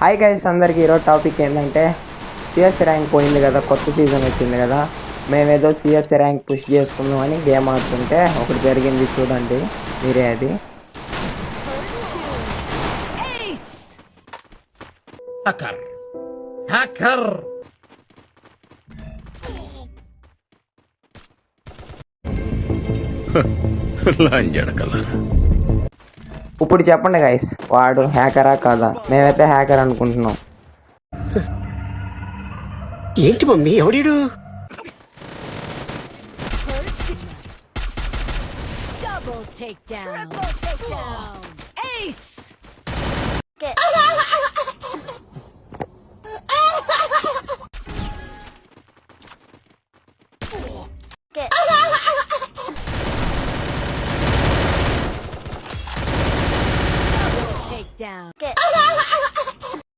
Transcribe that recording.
Hi guys, అందరికి ఈరోజు topic ఏంటంటే సిఎస్ ర్యాంక్ పోయింది కదా, కొత్త సీజన్ వచ్చింది కదా. మేమేదో సిఎస్ ర్యాంక్ పుష్ చేసుకుందామని గేమ్ ఆడుతుంటే ఒకటి జరిగింది, చూడండి మీరే అది. హ్యాకర్ హ్యాకర్ లాంజడకలారా. ఇప్పుడు చెప్పండి గైస్, వాడు హ్యాకరా కాదా? మేమైతే హ్యాకర్ అనుకుంటున్నాం. ఏంటి mummy ఎవడీడు? Double takedown. Triple takedown. Ace.